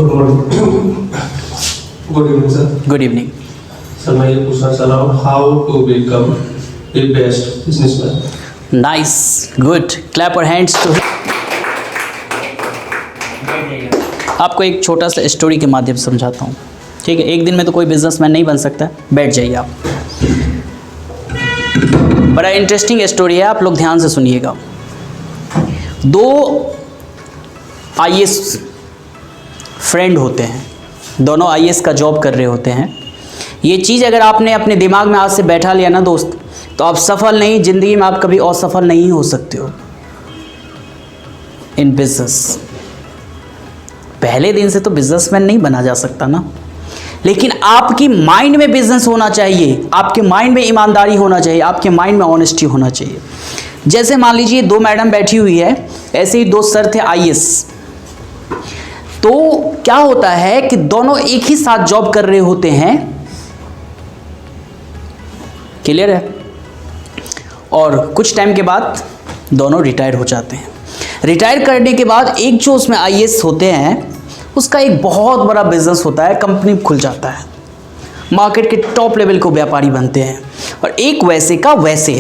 Good morning. Good evening, sir. Good evening. Sir मैं ये पूछना चाह रहा हूँ how to become a best businessman. Nice, good, clap और हैंड्स टू। आपको एक छोटा सा स्टोरी के माध्यम से समझाता हूँ, ठीक है। एक दिन में तो कोई बिजनेसमैन नहीं बन सकता, बैठ जाइए आप। बड़ा इंटरेस्टिंग स्टोरी है, आप लोग ध्यान से सुनिएगा। दो आईएएस फ्रेंड होते हैं, दोनों आईएएस का जॉब कर रहे होते हैं। ये चीज़ अगर आपने अपने दिमाग में आज से बैठा लिया ना दोस्त, तो आप सफल नहीं, ज़िंदगी में आप कभी असफल नहीं हो सकते हो इन बिजनेस। पहले दिन से तो बिजनेसमैन नहीं बना जा सकता ना, लेकिन आपकी माइंड में बिजनेस होना चाहिए, आपके माइंड में ईमानदारी होना चाहिए, आपके माइंड में ऑनेस्टी होना चाहिए। जैसे मान लीजिए दो मैडम बैठी हुई है, ऐसे ही दो सर थे आईएएस। तो क्या होता है कि दोनों एक ही साथ जॉब कर रहे होते हैं, क्लियर है। और कुछ टाइम के बाद दोनों रिटायर हो जाते हैं। रिटायर करने के बाद एक जो उसमें आईएएस होते हैं, उसका एक बहुत बड़ा बिजनेस होता है, कंपनी खुल जाता है, मार्केट के टॉप लेवल को व्यापारी बनते हैं। और एक वैसे का वैसे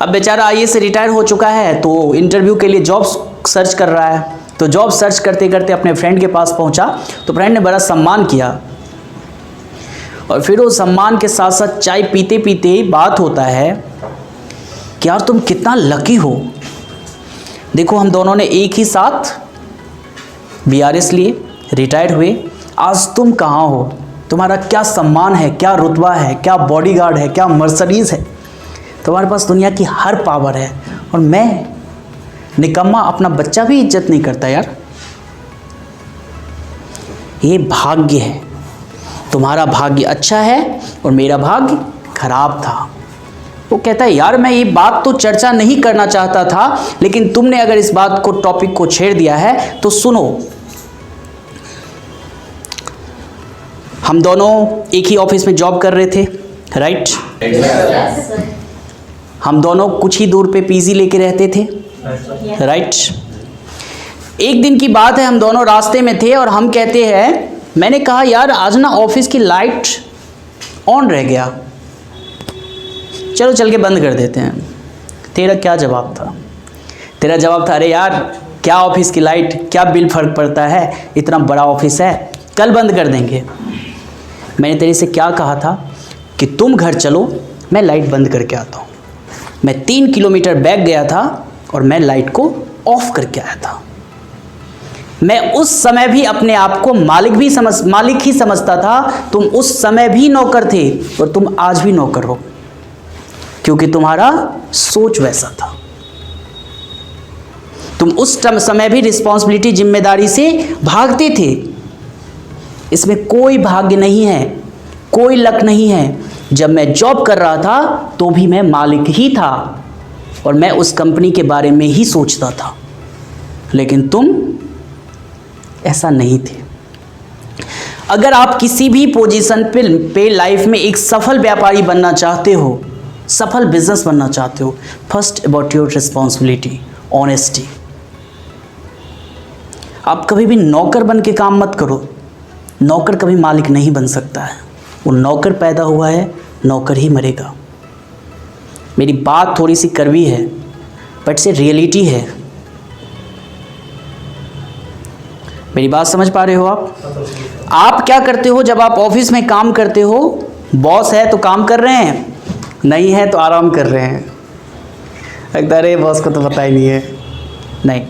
अब बेचारा आईएएस से रिटायर हो चुका है, तो इंटरव्यू के लिए जॉब सर्च कर रहा है। तो जॉब सर्च करते करते अपने फ्रेंड के पास पहुंचा, तो फ्रेंड ने बड़ा सम्मान किया। और फिर वो सम्मान के साथ साथ चाय पीते पीते बात होता है कि यार तुम कितना लकी हो, देखो हम दोनों ने एक ही साथ बीआरएस लिए, रिटायर्ड हुए, आज तुम कहाँ हो, तुम्हारा क्या सम्मान है, क्या रुतबा है, क्या बॉडीगार्ड है, क्या मर्सिडीज है, तुम्हारे पास दुनिया की हर पावर है, और मैं निकम्मा अपना बच्चा भी इज्जत नहीं करता यार। ये भाग्य है, तुम्हारा भाग्य अच्छा है और मेरा भाग्य खराब था। वो कहता है यार मैं ये बात तो चर्चा नहीं करना चाहता था, लेकिन तुमने अगर इस बात को, टॉपिक को छेड़ दिया है तो सुनो। हम दोनों एक ही ऑफिस में जॉब कर रहे थे, राइट? हम दोनों कुछ ही दूर पे पीजी लेके रहते थे, राइट? एक दिन की बात है, हम दोनों रास्ते में थे और हम कहते हैं, मैंने कहा यार आज ना ऑफिस की लाइट ऑन रह गया, चलो चल के बंद कर देते हैं। तेरा क्या जवाब था? तेरा जवाब था, अरे यार क्या ऑफिस की लाइट, क्या बिल फर्क पड़ता है, इतना बड़ा ऑफिस है, कल बंद कर देंगे। मैंने तेरे से क्या कहा था कि तुम घर चलो, मैं लाइट बंद करके आता हूँ। मैं 3 किलोमीटर बैक गया था और मैं लाइट को ऑफ करके आया था। मैं उस समय भी अपने आप को मालिक ही समझता था। तुम उस समय भी नौकर थे और तुम आज भी नौकर हो, क्योंकि तुम्हारा सोच वैसा था। तुम उस समय भी रिस्पॉन्सिबिलिटी, जिम्मेदारी से भागते थे। इसमें कोई भाग्य नहीं है, कोई लक नहीं है। जब मैं जॉब कर रहा था तो भी मैं मालिक ही था और मैं उस कंपनी के बारे में ही सोचता था, लेकिन तुम ऐसा नहीं थे। अगर आप किसी भी पोजीशन पे लाइफ में एक सफल व्यापारी बनना चाहते हो, सफल बिजनेस बनना चाहते हो, first about your responsibility, honesty. आप कभी भी नौकर बन के काम मत करो। नौकर कभी मालिक नहीं बन सकता है। वो नौकर पैदा हुआ है, नौकर ही मरेगा। मेरी बात थोड़ी सी कड़वी है, बट से रियलिटी है। मेरी बात समझ पा रहे हो आप? आप क्या करते हो जब आप ऑफिस में काम करते हो? बॉस है तो काम कर रहे हैं, नहीं है तो आराम कर रहे हैं। लगता है अरे बॉस को तो पता ही नहीं है। नहीं,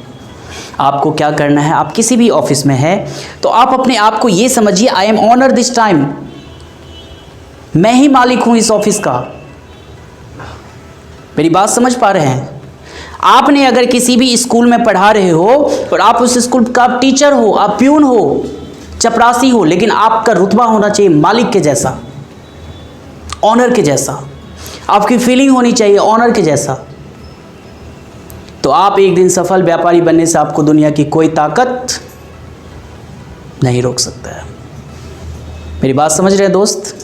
आपको क्या करना है, आप किसी भी ऑफिस में है तो आप अपने आप को ये समझिए, I am owner this time. मैं ही मालिक हूं इस ऑफिस का। मेरी बात समझ पा रहे हैं? आपने अगर किसी भी स्कूल में पढ़ा रहे हो और आप उस स्कूल का टीचर हो, आप प्यून हो, चपरासी हो, लेकिन आपका रुतबा होना चाहिए मालिक के जैसा, ऑनर के जैसा। आपकी फीलिंग होनी चाहिए ऑनर के जैसा। तो आप एक दिन सफल व्यापारी बनने से आपको दुनिया की कोई ताकत नहीं रोक सकता है। मेरी बात समझ रहे हैं दोस्त?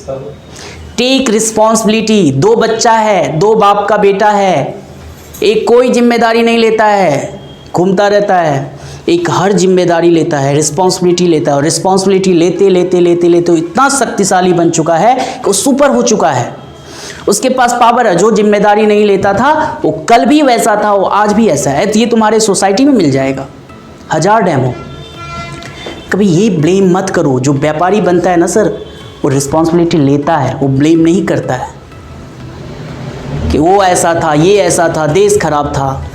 Take responsibility. 2 बच्चा है, 2 बाप का बेटा है, एक कोई जिम्मेदारी नहीं लेता है, घूमता रहता है। एक हर जिम्मेदारी लेता है, रिस्पॉन्सिबिलिटी लेता है, और रिस्पॉन्सिबिलिटी लेते लेते लेते लेते वो इतना शक्तिशाली बन चुका है कि वो सुपर हो चुका है। उसके पास पावर है। जो जिम्मेदारी नहीं लेता था वो कल भी वैसा था, वो आज भी ऐसा है। तो ये तुम्हारे सोसाइटी में मिल जाएगा 1000 डेमो। कभी ये ब्लेम मत करो। जो व्यापारी बनता है ना सर, वो रिस्पॉन्सिबिलिटी लेता है, वो ब्लेम नहीं करता है कि वो ऐसा था, ये ऐसा था, देश खराब था।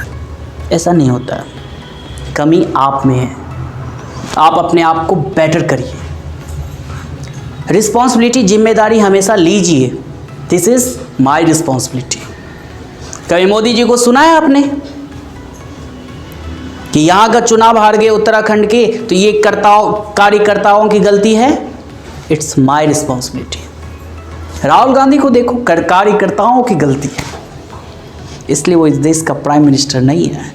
ऐसा नहीं होता है। कमी आप में है, आप अपने आप को बेटर करिए। रिस्पॉन्सिबिलिटी, जिम्मेदारी हमेशा लीजिए। This is my responsibility. कभी मोदी जी को सुना है आपने कि यहाँ का चुनाव हार गए उत्तराखंड के तो ये कार्यकर्ताओं की गलती है? It's my responsibility. Rahul Gandhi को देखो, कार्यकर्ताओं की गलती है, इसलिए वो इस देश का प्राइम मिनिस्टर नहीं है।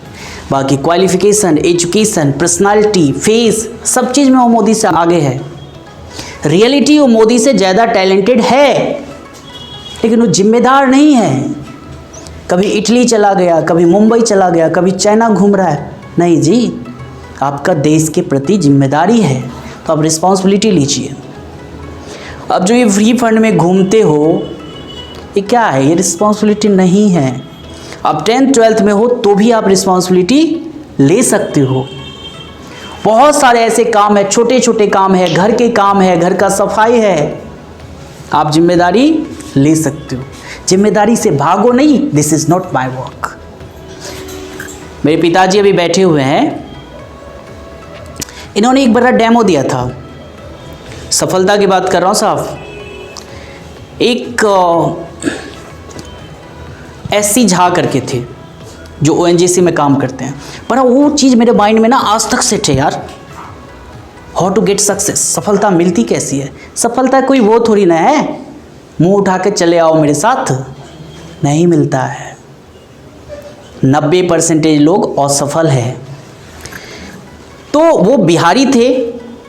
बाकी क्वालिफिकेशन, एजुकेशन, पर्सनालिटी, फेस, सब चीज़ में वो मोदी से आगे है। रियलिटी वो मोदी से ज़्यादा टैलेंटेड है, लेकिन वो जिम्मेदार नहीं है। कभी इटली चला गया, कभी मुंबई चला गया, कभी चाइना घूम रहा है। नहीं जी, आपका देश के प्रति जिम्मेदारी है, तो आप रिस्पॉन्सिबिलिटी लीजिए। अब जो ये फ्री फंड में घूमते हो, ये क्या है? ये रिस्पॉन्सिबिलिटी नहीं है। आप 10th 12th में हो तो भी आप रिस्पॉन्सिबिलिटी ले सकते हो। बहुत सारे ऐसे काम है, छोटे छोटे काम है, घर के काम है, घर का सफाई है, आप जिम्मेदारी ले सकते हो। जिम्मेदारी से भागो नहीं। This is not my work. मेरे पिताजी अभी बैठे हुए हैं, इन्होंने एक बड़ा डेमो दिया था। सफलता की बात कर रहा हूँ साहब। एक एससी झा करके थे जो ONGC में काम करते हैं, पर वो चीज़ मेरे माइंड में ना आज तक सेट है यार। हाउ टू गेट सक्सेस, सफलता मिलती कैसी है? सफलता कोई वो थोड़ी ना है मुंह उठा के चले आओ मेरे साथ, नहीं मिलता है। 90% लोग असफल है। तो वो बिहारी थे,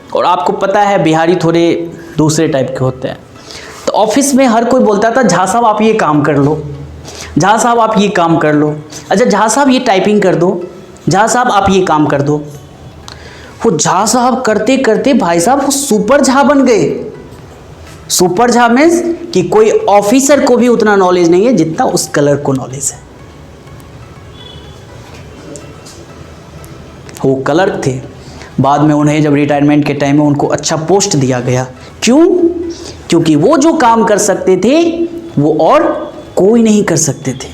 और आपको पता है बिहारी थोड़े दूसरे टाइप के होते हैं। तो ऑफिस में हर कोई बोलता था, झा साहब आप ये काम कर लो, झा साहब आप ये काम कर लो, अच्छा झा साहब ये टाइपिंग कर दो, झा साहब आप ये काम कर दो। वो झा साहब करते करते भाई साहब वो सुपर झा बन गए। सुपर झा मीन्स कि कोई ऑफिसर को भी उतना नॉलेज नहीं है जितना उस कलर को नॉलेज है। वो क्लर्क थे, बाद में उन्हें जब रिटायरमेंट के टाइम में उनको अच्छा पोस्ट दिया गया। क्यों? क्योंकि वो जो काम कर सकते थे वो और कोई नहीं कर सकते थे।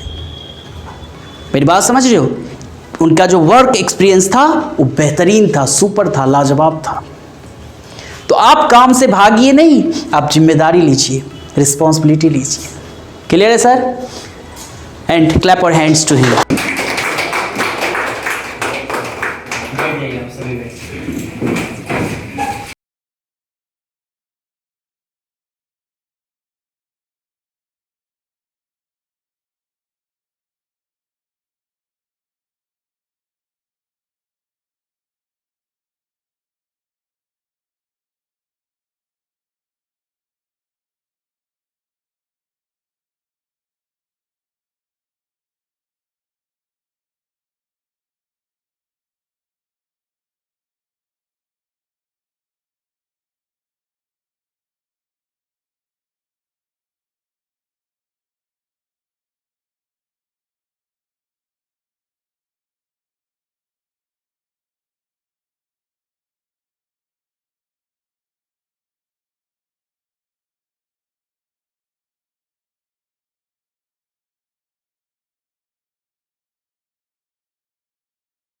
मेरी बात समझ रहे हो? उनका जो वर्क एक्सपीरियंस था वो बेहतरीन था, सुपर था, लाजवाब था। तो आप काम से भागिए नहीं, आप जिम्मेदारी लीजिए, रिस्पॉन्सिबिलिटी लीजिए। क्लियर है सर? एंड क्लैप और हैंड्स टू हिम।